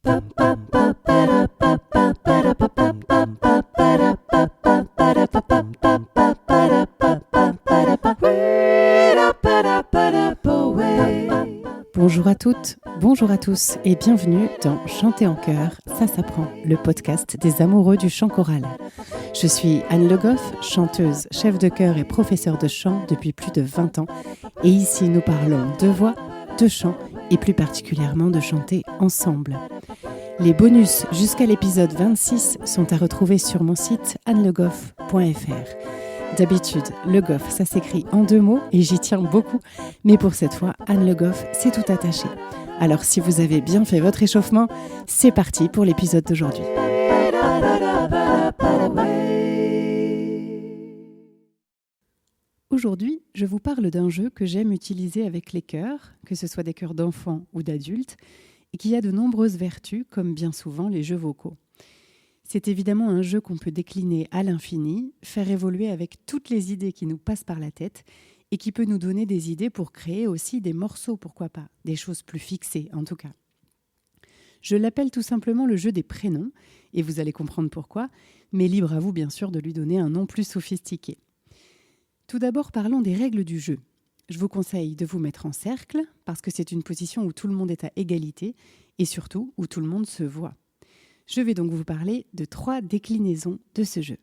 Bonjour à toutes, bonjour à tous et bienvenue dans Chanter en chœur, ça s'apprend, le podcast des amoureux du chant choral. Je suis Anne Le Goff, chanteuse, chef de chœur et professeure de chant depuis plus de 20 ans. Et ici, nous parlons de voix, de chant et plus particulièrement de chanter ensemble. Les bonus jusqu'à l'épisode 26 sont à retrouver sur mon site annelegoff.fr. D'habitude, Le Goff, ça s'écrit en 2 mots et j'y tiens beaucoup. Mais pour cette fois, Anne Le Goff, c'est tout attaché. Alors si vous avez bien fait votre échauffement, c'est parti pour l'épisode d'aujourd'hui. Aujourd'hui, je vous parle d'un jeu que j'aime utiliser avec les chœurs, que ce soit des chœurs d'enfants ou d'adultes, et qui a de nombreuses vertus, comme bien souvent les jeux vocaux. C'est évidemment un jeu qu'on peut décliner à l'infini, faire évoluer avec toutes les idées qui nous passent par la tête et qui peut nous donner des idées pour créer aussi des morceaux, pourquoi pas, des choses plus fixées en tout cas. Je l'appelle tout simplement le jeu des prénoms, et vous allez comprendre pourquoi, mais libre à vous bien sûr de lui donner un nom plus sophistiqué. Tout d'abord, parlons des règles du jeu. Je vous conseille de vous mettre en cercle, parce que c'est une position où tout le monde est à égalité, et surtout où tout le monde se voit. Je vais donc vous parler de 3 déclinaisons de ce jeu.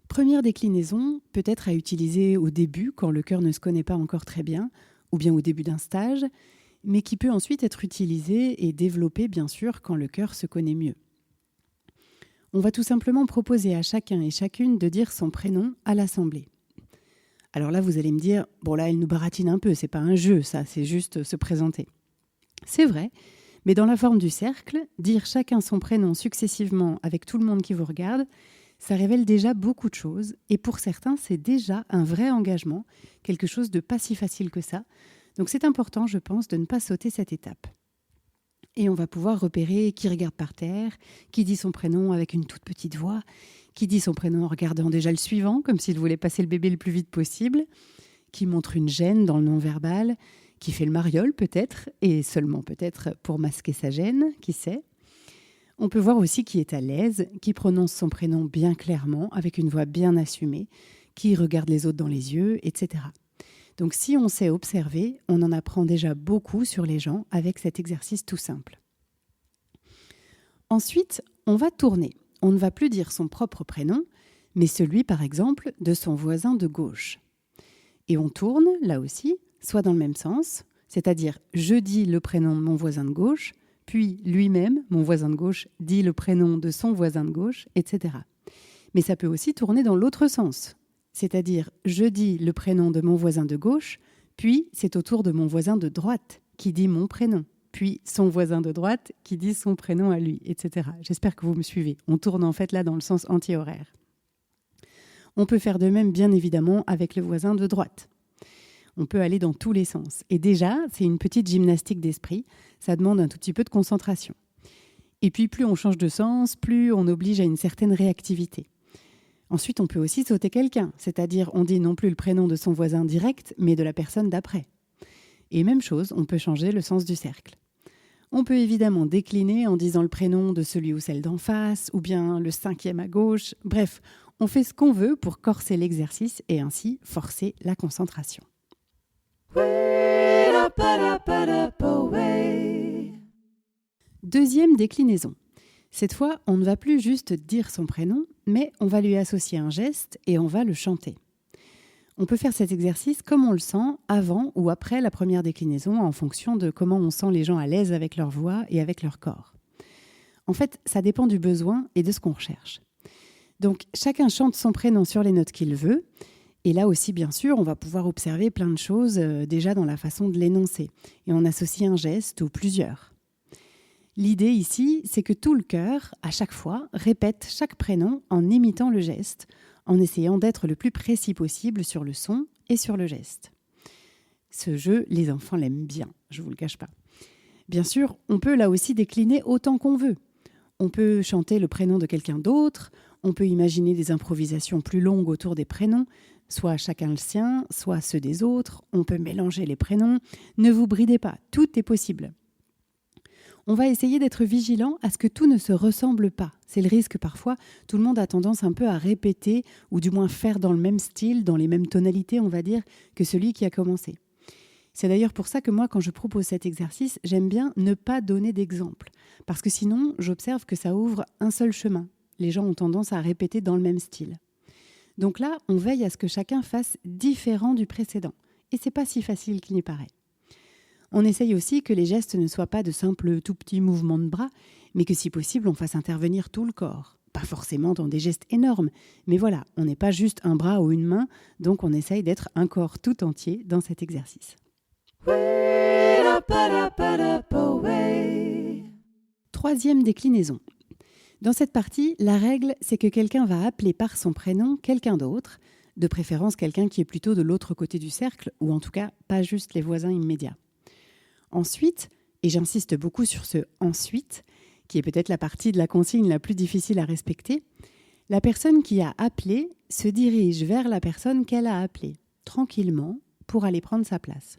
Première déclinaison, peut-être à utiliser au début, quand le chœur ne se connaît pas encore très bien, ou bien au début d'un stage, mais qui peut ensuite être utilisée et développée, bien sûr, quand le chœur se connaît mieux. On va tout simplement proposer à chacun et chacune de dire son prénom à l'assemblée. Alors là, vous allez me dire, bon là, elle nous baratine un peu, c'est pas un jeu, ça, c'est juste se présenter. C'est vrai, mais dans la forme du cercle, dire chacun son prénom successivement avec tout le monde qui vous regarde, ça révèle déjà beaucoup de choses, et pour certains, c'est déjà un vrai engagement, quelque chose de pas si facile que ça. Donc c'est important, je pense, de ne pas sauter cette étape. Et on va pouvoir repérer qui regarde par terre, qui dit son prénom avec une toute petite voix, qui dit son prénom en regardant déjà le suivant, comme s'il voulait passer le bébé le plus vite possible, qui montre une gêne dans le non-verbal, qui fait le mariole peut-être, et seulement peut-être pour masquer sa gêne, qui sait. On peut voir aussi qui est à l'aise, qui prononce son prénom bien clairement, avec une voix bien assumée, qui regarde les autres dans les yeux, etc. Donc si on sait observer, on en apprend déjà beaucoup sur les gens avec cet exercice tout simple. Ensuite, on va tourner. On ne va plus dire son propre prénom, mais celui, par exemple, de son voisin de gauche. Et on tourne, là aussi, soit dans le même sens, c'est-à-dire je dis le prénom de mon voisin de gauche, puis lui-même, mon voisin de gauche, dit le prénom de son voisin de gauche, etc. Mais ça peut aussi tourner dans l'autre sens. C'est-à-dire, je dis le prénom de mon voisin de gauche, puis c'est au tour de mon voisin de droite qui dit mon prénom, puis son voisin de droite qui dit son prénom à lui, etc. J'espère que vous me suivez. On tourne en fait là dans le sens anti-horaire. On peut faire de même, bien évidemment, avec le voisin de droite. On peut aller dans tous les sens. Et déjà, c'est une petite gymnastique d'esprit. Ça demande un tout petit peu de concentration. Et puis, plus on change de sens, plus on oblige à une certaine réactivité. Ensuite, on peut aussi sauter quelqu'un, c'est-à-dire on dit non plus le prénom de son voisin direct, mais de la personne d'après. Et même chose, on peut changer le sens du cercle. On peut évidemment décliner en disant le prénom de celui ou celle d'en face, ou bien le 5e à gauche. Bref, on fait ce qu'on veut pour corser l'exercice et ainsi forcer la concentration. Deuxième déclinaison. Cette fois, on ne va plus juste dire son prénom, mais on va lui associer un geste et on va le chanter. On peut faire cet exercice comme on le sent avant ou après la première déclinaison en fonction de comment on sent les gens à l'aise avec leur voix et avec leur corps. En fait, ça dépend du besoin et de ce qu'on recherche. Donc, chacun chante son prénom sur les notes qu'il veut. Et là aussi, bien sûr, on va pouvoir observer plein de choses déjà dans la façon de l'énoncer. Et on associe un geste ou plusieurs. L'idée ici, c'est que tout le chœur, à chaque fois, répète chaque prénom en imitant le geste, en essayant d'être le plus précis possible sur le son et sur le geste. Ce jeu, les enfants l'aiment bien, je ne vous le cache pas. Bien sûr, on peut là aussi décliner autant qu'on veut. On peut chanter le prénom de quelqu'un d'autre, on peut imaginer des improvisations plus longues autour des prénoms, soit chacun le sien, soit ceux des autres, on peut mélanger les prénoms. Ne vous bridez pas, tout est possible. On va essayer d'être vigilant à ce que tout ne se ressemble pas. C'est le risque parfois. Tout le monde a tendance un peu à répéter, ou du moins faire dans le même style, dans les mêmes tonalités, on va dire, que celui qui a commencé. C'est d'ailleurs pour ça que moi, quand je propose cet exercice, j'aime bien ne pas donner d'exemple. Parce que sinon, j'observe que ça ouvre un seul chemin. Les gens ont tendance à répéter dans le même style. Donc là, on veille à ce que chacun fasse différent du précédent. Et c'est pas si facile qu'il n'y paraît. On essaye aussi que les gestes ne soient pas de simples tout petits mouvements de bras, mais que si possible, on fasse intervenir tout le corps. Pas forcément dans des gestes énormes, mais voilà, on n'est pas juste un bras ou une main, donc on essaye d'être un corps tout entier dans cet exercice. Troisième déclinaison. Dans cette partie, la règle, c'est que quelqu'un va appeler par son prénom quelqu'un d'autre, de préférence quelqu'un qui est plutôt de l'autre côté du cercle, ou en tout cas pas juste les voisins immédiats. Ensuite, et j'insiste beaucoup sur ce « ensuite », qui est peut-être la partie de la consigne la plus difficile à respecter, la personne qui a appelé se dirige vers la personne qu'elle a appelée, tranquillement, pour aller prendre sa place.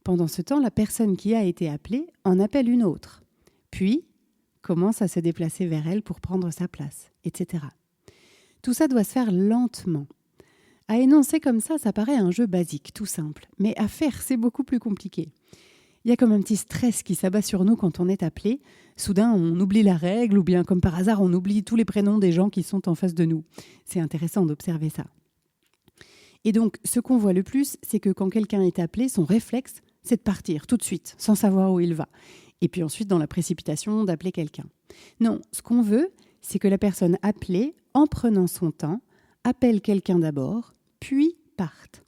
Pendant ce temps, la personne qui a été appelée en appelle une autre, puis commence à se déplacer vers elle pour prendre sa place, etc. Tout ça doit se faire lentement. À énoncer comme ça paraît un jeu basique, tout simple, mais à faire, c'est beaucoup plus compliqué. Il y a comme un petit stress qui s'abat sur nous quand on est appelé. Soudain, on oublie la règle ou bien comme par hasard, on oublie tous les prénoms des gens qui sont en face de nous. C'est intéressant d'observer ça. Et donc, ce qu'on voit le plus, c'est que quand quelqu'un est appelé, son réflexe, c'est de partir tout de suite, sans savoir où il va. Et puis ensuite, dans la précipitation, d'appeler quelqu'un. Non, ce qu'on veut, c'est que la personne appelée, en prenant son temps, appelle quelqu'un d'abord, puis parte.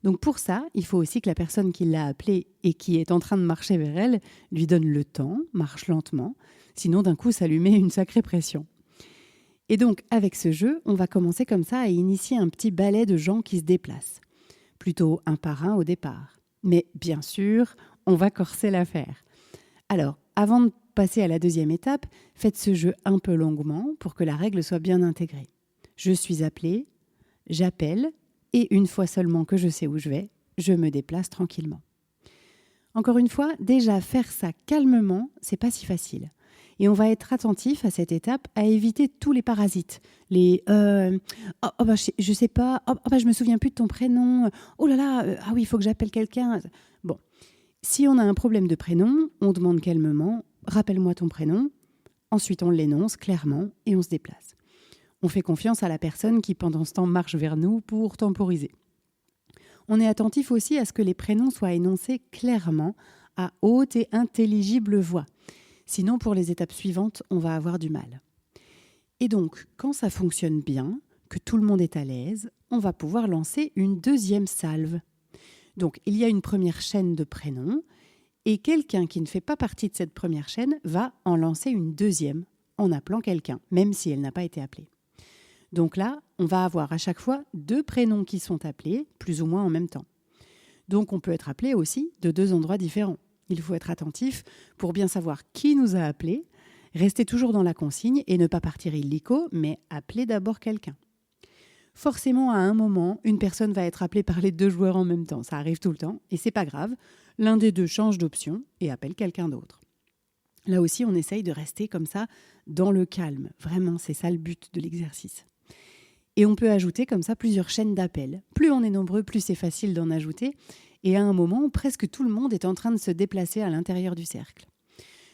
Donc pour ça, il faut aussi que la personne qui l'a appelée et qui est en train de marcher vers elle lui donne le temps, marche lentement, sinon d'un coup ça lui met une sacrée pression. Et donc avec ce jeu, on va commencer comme ça à initier un petit ballet de gens qui se déplacent, plutôt un par un au départ. Mais bien sûr, on va corser l'affaire. Alors, avant de passer à la deuxième étape, faites ce jeu un peu longuement pour que la règle soit bien intégrée. Je suis appelé, j'appelle, et une fois seulement que je sais où je vais, je me déplace tranquillement. Encore une fois, déjà faire ça calmement, c'est pas si facile. Et on va être attentif à cette étape à éviter tous les parasites. Les je sais pas, je me souviens plus de ton prénom. Oh là là, ah oui, il faut que j'appelle quelqu'un. Bon, si on a un problème de prénom, on demande calmement, rappelle-moi ton prénom. Ensuite, on l'énonce clairement et on se déplace. On fait confiance à la personne qui, pendant ce temps, marche vers nous pour temporiser. On est attentif aussi à ce que les prénoms soient énoncés clairement, à haute et intelligible voix. Sinon, pour les étapes suivantes, on va avoir du mal. Et donc, quand ça fonctionne bien, que tout le monde est à l'aise, on va pouvoir lancer une deuxième salve. Donc, il y a une première chaîne de prénoms, et quelqu'un qui ne fait pas partie de cette première chaîne va en lancer une deuxième, en appelant quelqu'un, même si elle n'a pas été appelée. Donc là, on va avoir à chaque fois 2 prénoms qui sont appelés, plus ou moins en même temps. Donc on peut être appelé aussi de 2 endroits différents. Il faut être attentif pour bien savoir qui nous a appelés, rester toujours dans la consigne et ne pas partir illico, mais appeler d'abord quelqu'un. Forcément, à un moment, une personne va être appelée par les 2 joueurs en même temps. Ça arrive tout le temps et c'est pas grave. L'un des 2 change d'option et appelle quelqu'un d'autre. Là aussi, on essaye de rester comme ça dans le calme. Vraiment, c'est ça le but de l'exercice. Et on peut ajouter comme ça plusieurs chaînes d'appels. Plus on est nombreux, plus c'est facile d'en ajouter. Et à un moment, presque tout le monde est en train de se déplacer à l'intérieur du cercle.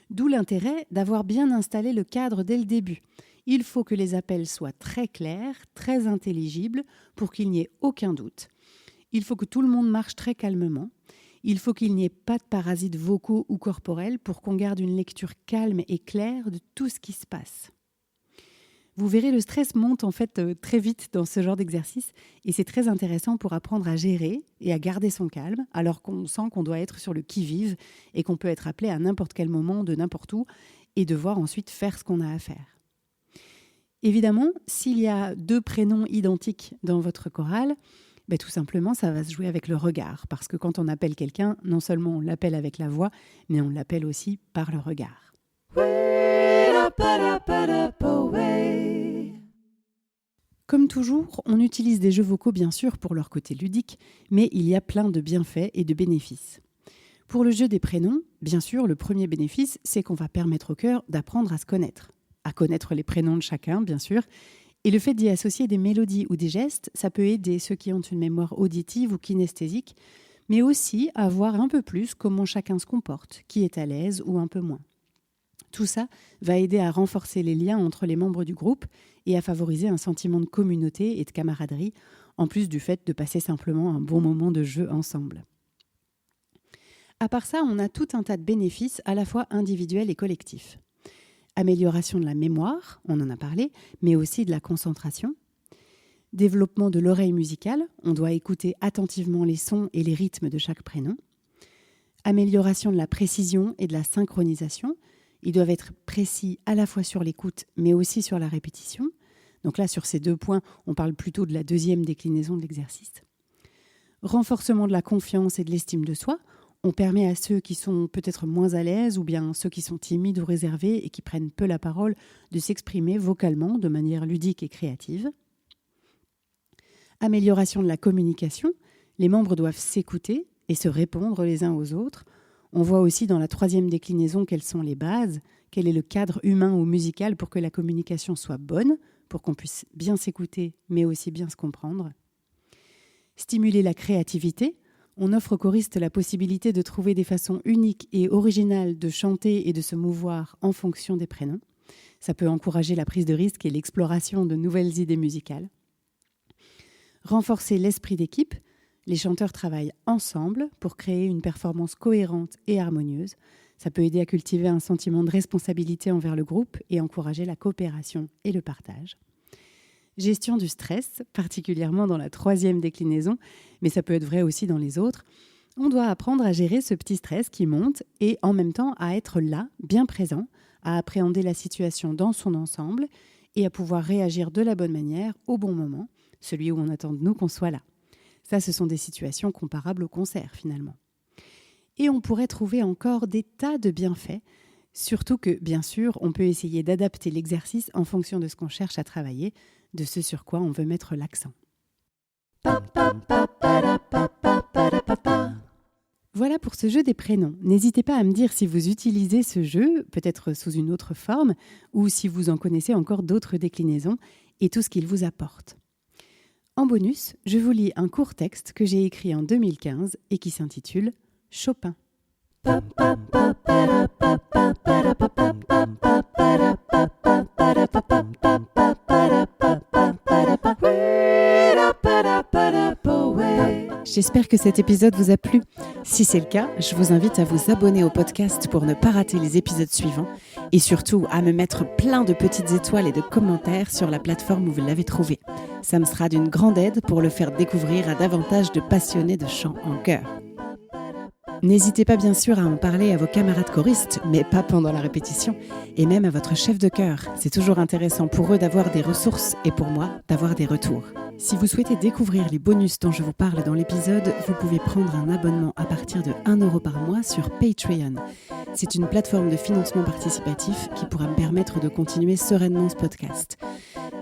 D'où l'intérêt d'avoir bien installé le cadre dès le début. Il faut que les appels soient très clairs, très intelligibles, pour qu'il n'y ait aucun doute. Il faut que tout le monde marche très calmement. Il faut qu'il n'y ait pas de parasites vocaux ou corporels pour qu'on garde une lecture calme et claire de tout ce qui se passe. Vous verrez, le stress monte en fait très vite dans ce genre d'exercice et c'est très intéressant pour apprendre à gérer et à garder son calme alors qu'on sent qu'on doit être sur le qui-vive et qu'on peut être appelé à n'importe quel moment de n'importe où et devoir ensuite faire ce qu'on a à faire. Évidemment, s'il y a 2 prénoms identiques dans votre chorale, tout simplement ça va se jouer avec le regard parce que quand on appelle quelqu'un, non seulement on l'appelle avec la voix, mais on l'appelle aussi par le regard. Comme toujours, on utilise des jeux vocaux bien sûr pour leur côté ludique, mais il y a plein de bienfaits et de bénéfices. Pour le jeu des prénoms, bien sûr, le premier bénéfice, c'est qu'on va permettre au cœur d'apprendre à se connaître. À connaître les prénoms de chacun, bien sûr. Et le fait d'y associer des mélodies ou des gestes, ça peut aider ceux qui ont une mémoire auditive ou kinesthésique, mais aussi à voir un peu plus comment chacun se comporte, qui est à l'aise ou un peu moins. Tout ça va aider à renforcer les liens entre les membres du groupe et à favoriser un sentiment de communauté et de camaraderie, en plus du fait de passer simplement un bon moment de jeu ensemble. À part ça, on a tout un tas de bénéfices à la fois individuels et collectifs. Amélioration de la mémoire, on en a parlé, mais aussi de la concentration. Développement de l'oreille musicale, on doit écouter attentivement les sons et les rythmes de chaque prénom. Amélioration de la précision et de la synchronisation, ils doivent être précis à la fois sur l'écoute, mais aussi sur la répétition. Donc là, sur ces 2 points, on parle plutôt de la deuxième déclinaison de l'exercice. Renforcement de la confiance et de l'estime de soi. On permet à ceux qui sont peut-être moins à l'aise ou bien ceux qui sont timides ou réservés et qui prennent peu la parole de s'exprimer vocalement de manière ludique et créative. Amélioration de la communication. Les membres doivent s'écouter et se répondre les uns aux autres. On voit aussi dans la 3e déclinaison quelles sont les bases, quel est le cadre humain ou musical pour que la communication soit bonne, pour qu'on puisse bien s'écouter, mais aussi bien se comprendre. Stimuler la créativité. On offre aux choristes la possibilité de trouver des façons uniques et originales de chanter et de se mouvoir en fonction des prénoms. Ça peut encourager la prise de risque et l'exploration de nouvelles idées musicales. Renforcer l'esprit d'équipe. Les chanteurs travaillent ensemble pour créer une performance cohérente et harmonieuse. Ça peut aider à cultiver un sentiment de responsabilité envers le groupe et encourager la coopération et le partage. Gestion du stress, particulièrement dans la 3e déclinaison, mais ça peut être vrai aussi dans les autres. On doit apprendre à gérer ce petit stress qui monte et en même temps à être là, bien présent, à appréhender la situation dans son ensemble et à pouvoir réagir de la bonne manière au bon moment, celui où on attend de nous qu'on soit là. Ça, ce sont des situations comparables au concert, finalement. Et on pourrait trouver encore des tas de bienfaits, surtout que, bien sûr, on peut essayer d'adapter l'exercice en fonction de ce qu'on cherche à travailler, de ce sur quoi on veut mettre l'accent. Voilà pour ce jeu des prénoms. N'hésitez pas à me dire si vous utilisez ce jeu, peut-être sous une autre forme, ou si vous en connaissez encore d'autres déclinaisons, et tout ce qu'il vous apporte. En bonus, je vous lis un court texte que j'ai écrit en 2015 et qui s'intitule « Chopin ». J'espère que cet épisode vous a plu. Si c'est le cas, je vous invite à vous abonner au podcast pour ne pas rater les épisodes suivants et surtout à me mettre plein de petites étoiles et de commentaires sur la plateforme où vous l'avez trouvé. Ça me sera d'une grande aide pour le faire découvrir à davantage de passionnés de chant en chœur. N'hésitez pas bien sûr à en parler à vos camarades choristes, mais pas pendant la répétition, et même à votre chef de chœur. C'est toujours intéressant pour eux d'avoir des ressources et pour moi d'avoir des retours. Si vous souhaitez découvrir les bonus dont je vous parle dans l'épisode, vous pouvez prendre un abonnement à partir de 1 € par mois sur Patreon. C'est une plateforme de financement participatif qui pourra me permettre de continuer sereinement ce podcast.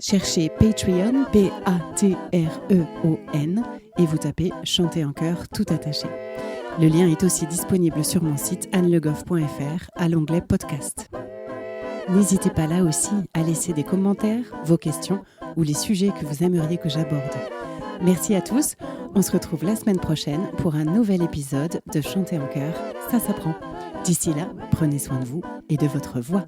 Cherchez Patreon, Patreon, et vous tapez « Chanter en chœur » tout attaché. Le lien est aussi disponible sur mon site annelegoff.fr à l'onglet podcast. N'hésitez pas là aussi à laisser des commentaires, vos questions ou les sujets que vous aimeriez que j'aborde. Merci à tous, on se retrouve la semaine prochaine pour un nouvel épisode de Chanter en chœur, ça s'apprend. D'ici là, prenez soin de vous et de votre voix.